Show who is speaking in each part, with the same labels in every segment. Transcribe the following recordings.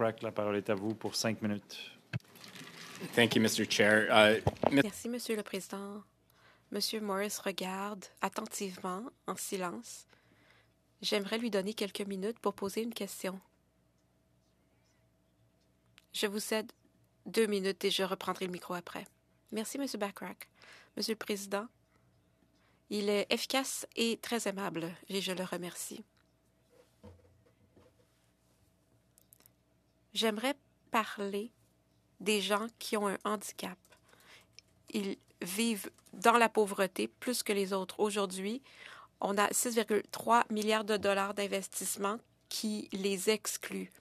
Speaker 1: Bachrach, la parole est à vous pour 5 minutes.
Speaker 2: Thank you, Mr. Chair.
Speaker 3: Merci, Monsieur le Président. Monsieur Morris regarde attentivement, en silence. J'aimerais lui donner quelques minutes pour poser une question. Je vous cède 2 minutes et je reprendrai le micro après. Merci, Monsieur Bachrach. Monsieur le Président, il est efficace et très aimable et je le remercie. J'aimerais parler des gens qui ont un handicap. Ils vivent dans la pauvreté plus que les autres. Aujourd'hui, on a 6,3 milliards de dollars d'investissement qui les excluent.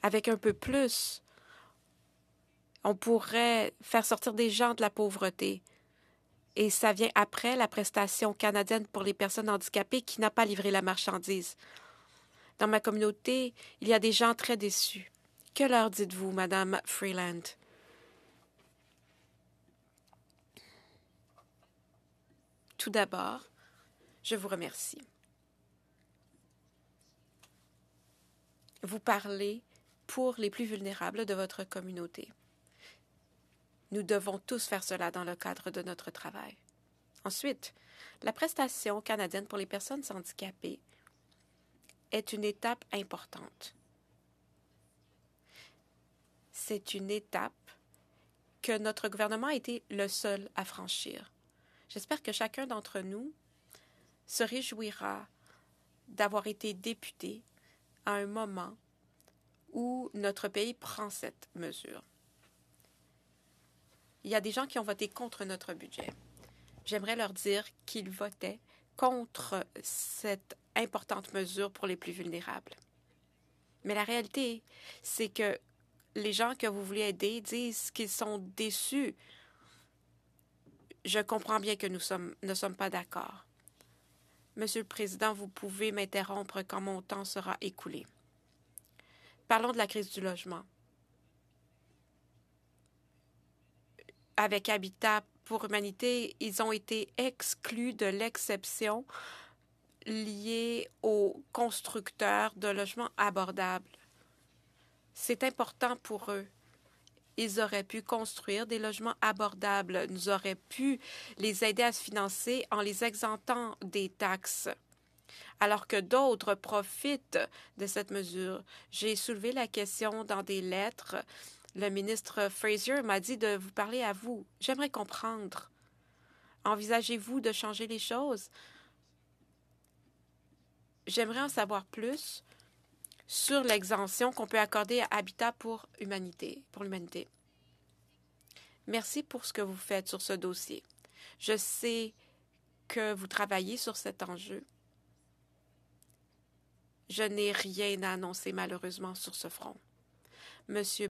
Speaker 3: Avec un peu plus, on pourrait faire sortir des gens de la pauvreté. Et ça vient après la prestation canadienne pour les personnes handicapées qui n'a pas livré la marchandise. Dans ma communauté, il y a des gens très déçus. Que leur dites-vous, Madame Freeland? Tout d'abord, je vous remercie. Vous parlez pour les plus vulnérables de votre communauté. Nous devons tous faire cela dans le cadre de notre travail. Ensuite, la prestation canadienne pour les personnes handicapées est une étape importante. C'est une étape que notre gouvernement a été le seul à franchir. J'espère que chacun d'entre nous se réjouira d'avoir été député à un moment où notre pays prend cette mesure. Il y a des gens qui ont voté contre notre budget. J'aimerais leur dire qu'ils votaient contre cette importante mesure pour les plus vulnérables. Mais la réalité, c'est que les gens que vous voulez aider disent qu'ils sont déçus. Je comprends bien que nous ne sommes pas d'accord. Monsieur le Président, vous pouvez m'interrompre quand mon temps sera écoulé. Parlons de la crise du logement. Avec Habitat pour Humanité, ils ont été exclus de l'exception liée aux constructeurs de logements abordables. C'est important pour eux. Ils auraient pu construire des logements abordables. Nous aurions pu les aider à se financer en les exemptant des taxes, alors que d'autres profitent de cette mesure. J'ai soulevé la question dans des lettres. Le ministre Fraser m'a dit de vous parler à vous. J'aimerais comprendre. Envisagez-vous de changer les choses? J'aimerais en savoir plus sur l'exemption qu'on peut accorder à Habitat pour l'humanité. Merci pour ce que vous faites sur ce dossier. Je sais que vous travaillez sur cet enjeu. Je n'ai rien à annoncer malheureusement sur ce front. Monsieur